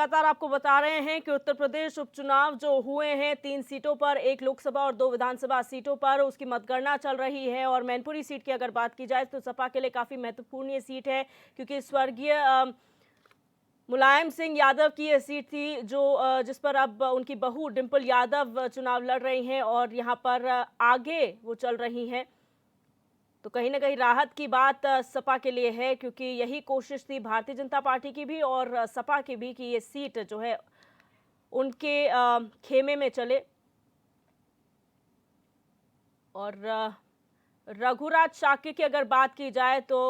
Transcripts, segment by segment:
लगातार आपको बता रहे हैं कि उत्तर प्रदेश उपचुनाव जो हुए हैं 3 सीटों पर, 1 लोकसभा और 2 विधानसभा सीटों पर, उसकी मतगणना चल रही है। और मैनपुरी सीट की अगर बात की जाए तो सपा के लिए काफी महत्वपूर्ण ये सीट है, क्योंकि स्वर्गीय मुलायम सिंह यादव की ये सीट थी जो जिस पर अब उनकी बहू डिंपल यादव चुनाव लड़ रही हैं और यहाँ पर आगे वो चल रही हैं। तो कहीं ना कहीं राहत की बात सपा के लिए है, क्योंकि यही कोशिश थी भारतीय जनता पार्टी की भी और सपा की भी कि ये सीट जो है उनके खेमे में चले। और रघुराज शाक्य की अगर बात की जाए तो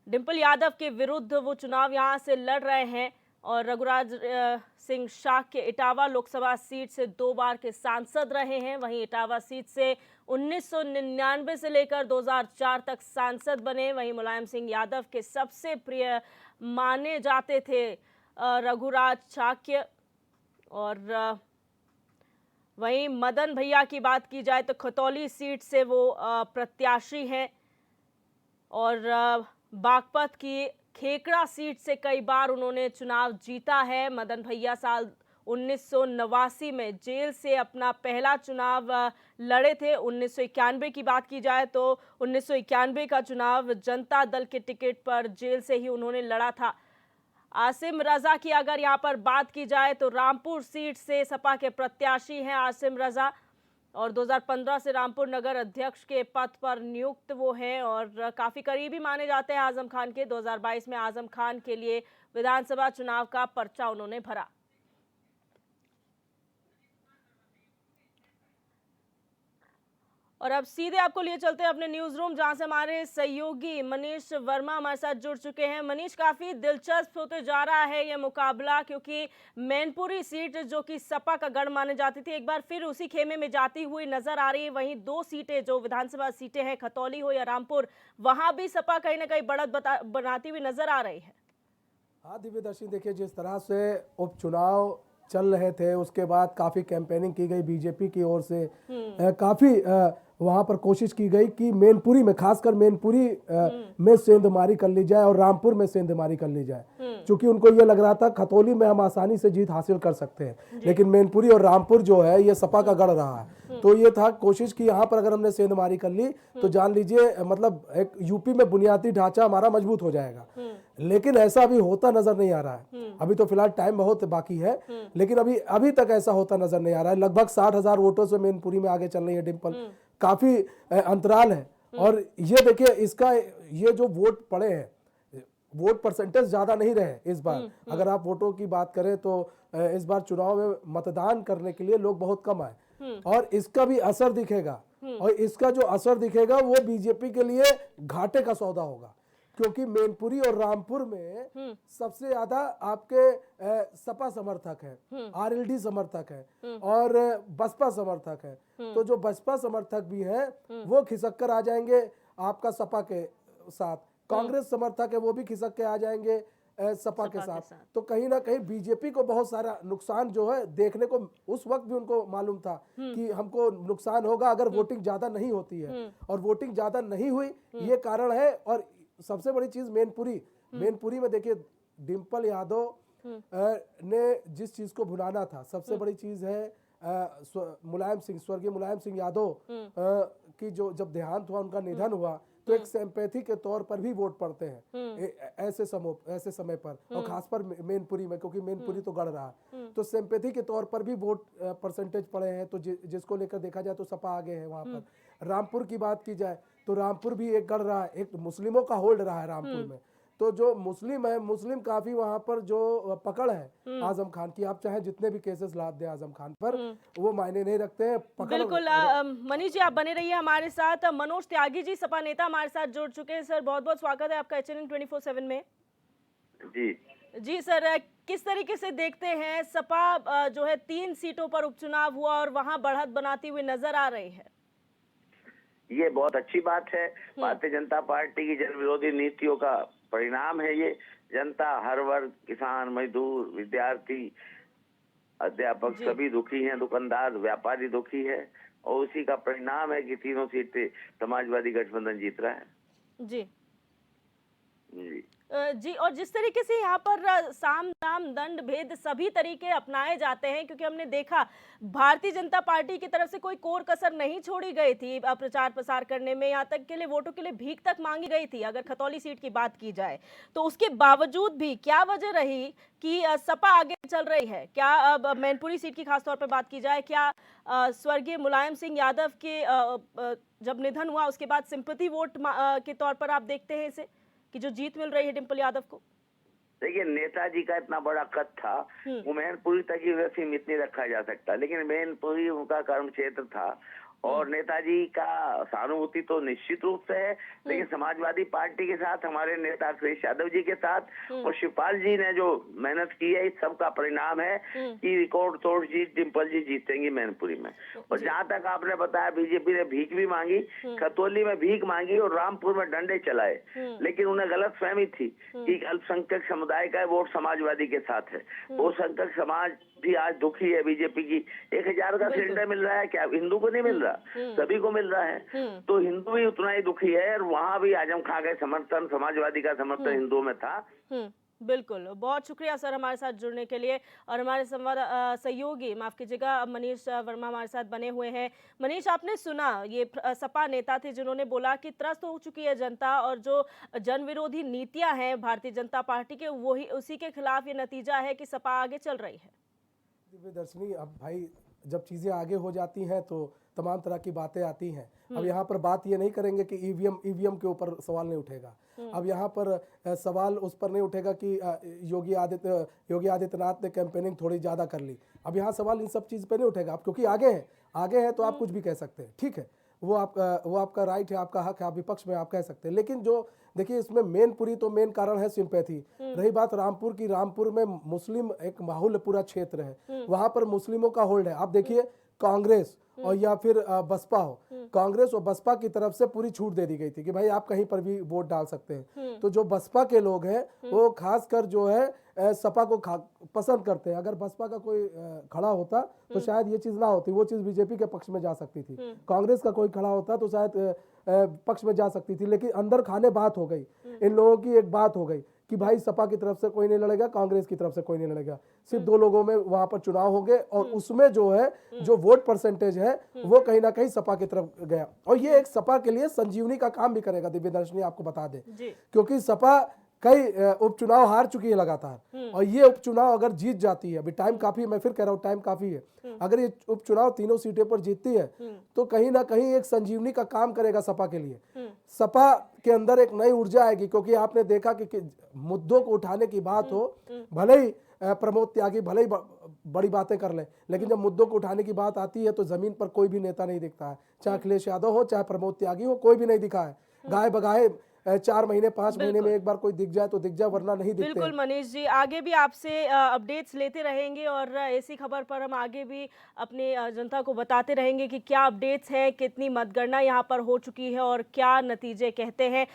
डिंपल यादव के विरुद्ध वो चुनाव यहां से लड़ रहे हैं और रघुराज सिंह शाक्य इटावा लोकसभा सीट से 2 बार के सांसद रहे हैं। वहीं इटावा सीट से 1999 से लेकर 2004 तक सांसद बने। वहीं मुलायम सिंह यादव के सबसे प्रिय माने जाते थे रघुराज शाक्य। और वहीं मदन भैया की बात की जाए तो खतौली सीट से वो प्रत्याशी हैं और बागपत की खेकड़ा सीट से कई बार उन्होंने चुनाव जीता है। मदन भैया साल 1989 में जेल से अपना पहला चुनाव लड़े थे। 1991 की बात की जाए तो 1991 का चुनाव जनता दल के टिकट पर जेल से ही उन्होंने लड़ा था। आसिम रजा की अगर यहाँ पर बात की जाए तो रामपुर सीट से सपा के प्रत्याशी हैं आसिम रजा और 2015 से रामपुर नगर अध्यक्ष के पद पर नियुक्त वो हैं और काफी करीबी माने जाते हैं आजम खान के। 2022 में आजम खान के लिए विधानसभा चुनाव का पर्चा उन्होंने भरा। और अब सीधे आपको लिए चलते हैं अपने न्यूज रूम, जहां से हमारे सहयोगी मनीष वर्मा हमारे साथ जुड़ चुके हैं। मनीष, काफी दिलचस्प होते जा रहा है ये मुकाबला, क्योंकि मैनपुरी सीट जो कि सपा का गढ़ माने जाती थी एक बार फिर उसी खेमे में जाती हुई नजर आ रही है। वहीं 2 सीटें जो विधानसभा सीटें हैं, खतौली हो या रामपुर, वहां भी सपा कहीं ना कहीं बढ़त बनाती हुई नजर आ रही है। हाँ दिव्यदर्शी, देखिए जिस तरह से उपचुनाव चल रहे थे उसके बाद काफ़ी कैंपेनिंग की गई बीजेपी की ओर से। काफ़ी वहाँ पर कोशिश की गई कि मैनपुरी में, खासकर मैनपुरी में सेंधमारी कर ली जाए और रामपुर में सेंधमारी कर ली जाए, क्योंकि उनको ये लग रहा था खतौली में हम आसानी से जीत हासिल कर सकते हैं, लेकिन मैनपुरी और रामपुर जो है ये सपा का गढ़ रहा है। तो ये था कोशिश कि यहाँ पर अगर हमने सेंधमारी कर ली तो जान लीजिए मतलब एक यूपी में बुनियादी ढांचा हमारा मजबूत हो जाएगा। लेकिन ऐसा अभी होता नजर नहीं आ रहा है। अभी तो फिलहाल टाइम बहुत बाकी है, लेकिन अभी तक ऐसा होता नजर नहीं आ रहा है। लगभग 60,000 वोटों से मैनपुरी में आगे चल रही है डिंपल, काफी अंतराल है। और ये देखिए इसका ये जो वोट पड़े हैं, वोट परसेंटेज ज्यादा नहीं रहे इस बार। अगर आप वोटों की बात करें तो इस बार चुनाव में मतदान करने के लिए लोग बहुत कम आए और इसका भी असर दिखेगा। और इसका जो असर दिखेगा वो बीजेपी के लिए घाटे का सौदा होगा, क्योंकि मैनपुरी और रामपुर में सबसे ज्यादा आपके सपा समर्थक है, आरएलडी समर्थक है और बसपा समर्थक है। तो जो बसपा समर्थक भी है वो खिसक कर आ जाएंगे आपका सपा के साथ, कांग्रेस समर्थक है वो भी खिसक के आ जाएंगे सपा के साथ। तो कहीं ना कहीं बीजेपी को बहुत सारा नुकसान जो है देखने को, उस वक्त भी उनको मालूम था कि हमको नुकसान होगा अगर वोटिंग ज्यादा नहीं होती है, और वोटिंग ज्यादा नहीं हुई ये कारण है। और सबसे बड़ी चीज मैनपुरी में देखिए डिंपल यादव ने जिस चीज को भुनाना था, सबसे बड़ी चीज है स्वर्गीय मुलायम सिंह यादव की जो जब देहांत हुआ, उनका निधन हुआ, तो एक सिंपैथी के तौर पर भी वोट पड़ते हैं ऐसे समय पर, और खास पर मैनपुरी में, क्योंकि मैनपुरी तो गढ़ रहा है, तो सिंपैथी के तौर पर भी वोट परसेंटेज पड़े हैं। तो जिसको लेकर देखा जाए तो सपा आगे है वहां पर। रामपुर की बात की जाए तो रामपुर भी एक गढ़ रहा है, एक मुस्लिमों का होल्ड रहा है रामपुर में। तो जो मुस्लिम है, मुस्लिम काफी वहां पर जो पकड़ है आजम खान की, आप चाहे जितने भी केसेस लाद दें आजम खान पर, वो मायने नहीं रखते हैं। बिल्कुल मनीष जी, आप बने रहिए हमारे साथ। मनोज त्यागी जी सपा नेता हमारे साथ जुड़ चुके हैं। सर बहुत बहुत स्वागत है आपका HNN 24/7 में। जी सर, किस तरीके से देखते हैं सपा जो है 3 सीटों पर उपचुनाव हुआ और वहां बढ़त बनाती हुई नजर आ रही है? ये बहुत अच्छी बात है। भारतीय जनता पार्टी की जन विरोधी नीतियों का परिणाम है ये। जनता, हर वर्ग, किसान, मजदूर, विद्यार्थी, अध्यापक सभी दुखी हैं, दुकानदार, व्यापारी दुखी है, और उसी का परिणाम है कि तीनों सीटें समाजवादी गठबंधन जीत रहा है। जी। जी, और जिस तरीके से यहाँ पर साम दाम दंड भेद सभी तरीके अपनाए जाते हैं, क्योंकि हमने देखा भारतीय जनता पार्टी की तरफ से कोई कोर कसर नहीं छोड़ी गई थी प्रचार प्रसार करने में, यहाँ तक के लिए वोटों के लिए भीख तक मांगी गई थी अगर खतौली सीट की बात की जाए। तो उसके बावजूद भी क्या वजह रही कि सपा आगे चल रही है? क्या अब मैनपुरी सीट की खासतौर पर बात की जाए, क्या स्वर्गीय मुलायम सिंह यादव के जब निधन हुआ उसके बाद सिंपैथी वोट के तौर पर आप देखते हैं इसे, कि जो जीत मिल रही है डिंपल यादव को? देखिए, नेताजी का इतना बड़ा कद था, वो मैनपुरी तक ही वैसे सीमित नहीं रखा जा सकता, लेकिन मैनपुरी उनका कर्म क्षेत्र था और नेताजी का सहानुभूति तो निश्चित रूप से है, लेकिन समाजवादी पार्टी के साथ हमारे नेता अखिलेश यादव जी के साथ और शिवपाल जी ने जो मेहनत की है, इस सब का परिणाम है कि रिकॉर्ड तोड़ जीत डिंपल जी जीतेंगी मैनपुरी में। और जहां तक आपने बताया बीजेपी ने भीख भी मांगी, खतौली में भीख मांगी और रामपुर में डंडे चलाए, लेकिन उन्हें गलतफहमी थी कि अल्पसंख्यक समुदाय का वोट समाजवादी के साथ है। वो संख्यक समाज भी आज दुखी है बीजेपी की। 1000 का सिलेंडर मिल रहा है, क्या हिंदू को नहीं मिल रहा? सभी को मिल रहा है। तो हिंदू भी उतना ही दुखी है और वहां भी आजम खां का समर्थन, समाजवादी का समर्थन हिंदुओं में था। बिल्कुल, बहुत शुक्रिया सर हमारे साथ जुड़ने के लिए। और हमारे सहयोगी माफ कीजिएगा मनीष वर्मा हमारे साथ बने हुए हैं। मनीष, आपने सुना ये सपा नेता थे जिन्होंने बोला कि त्रस्त हो चुकी है जनता और जो जन विरोधी नीतियां हैं भारतीय जनता पार्टी के, वही उसी के खिलाफ ये नतीजा है कि सपा आगे चल रही है। दिव्य दर्शनी, अब भाई जब चीज़ें आगे हो जाती हैं तो तमाम तरह की बातें आती हैं। अब यहाँ पर बात ये नहीं करेंगे कि ईवीएम के ऊपर सवाल नहीं उठेगा। अब यहाँ पर सवाल उस पर नहीं उठेगा कि योगी आदित्यनाथ ने कैंपेनिंग थोड़ी ज़्यादा कर ली। अब यहाँ सवाल इन सब चीज़ पे नहीं उठेगा, आप क्योंकि आगे हैं तो आप कुछ भी कह सकते हैं, ठीक है, वो आपका राइट है, आपका हक है, आप विपक्ष में आप कह सकते हैं। लेकिन जो देखिए इसमें मेन कारण है सिंपैथी। रही बात रामपुर की, रामपुर में मुस्लिम एक माहौल पूरा क्षेत्र है, वहां पर मुस्लिमों का होल्ड है। आप देखिए कांग्रेस और या फिर बसपा हो, कांग्रेस और बसपा की तरफ से पूरी छूट दे दी गई थी कि भाई आप कहीं पर भी वोट डाल सकते हैं। तो जो बसपा के लोग हैं वो खासकर जो है सपा को पसंद करते हैं। अगर बसपा का कोई खड़ा होता तो शायद ये चीज ना होती, वो चीज बीजेपी के पक्ष में जा सकती थी। कांग्रेस का कोई खड़ा होता तो शायद पक्ष में जा सकती थी। लेकिन अंदर खाने बात हो गई, इन लोगों की एक बात हो गई कि भाई सपा की तरफ से कोई नहीं लड़ेगा, कांग्रेस की तरफ से कोई नहीं लड़ेगा, सिर्फ 2 लोगों में वहां पर चुनाव होंगे और उसमें जो है जो वोट परसेंटेज है वो कहीं ना कहीं सपा की तरफ गया। और ये एक सपा के लिए संजीवनी का काम भी करेगा, दिव्य दर्शनी आपको बता दे, क्योंकि सपा कई उपचुनाव हार चुकी है लगातार, और ये उपचुनाव अगर जीत जाती है, अभी टाइम काफी है, मैं फिर कह रहा हूँ टाइम काफी है, अगर ये उपचुनाव तीनों सीटें पर जीतती है तो कहीं ना कहीं एक संजीवनी का काम करेगा सपा के लिए। सपा के अंदर एक नई ऊर्जा आएगी, क्योंकि आपने देखा कि मुद्दों को उठाने की बात हो, भले ही प्रमोद त्यागी भले ही बड़ी बातें कर ले, लेकिन जब मुद्दों को उठाने की बात आती है तो जमीन पर कोई भी नेता नहीं दिखता है, चाहे अखिलेश यादव हो चाहे प्रमोद त्यागी हो, कोई भी नहीं दिखा है। गाय बगाए 4 महीने 5 महीने में एक बार कोई दिख जाए तो दिख जाए, वरना नहीं दिखते। बिल्कुल मनीष जी, आगे भी आपसे अपडेट्स लेते रहेंगे और ऐसी खबर पर हम आगे भी अपने जनता को बताते रहेंगे कि क्या अपडेट्स हैं, कितनी मतगणना यहाँ पर हो चुकी है और क्या नतीजे कहते हैं।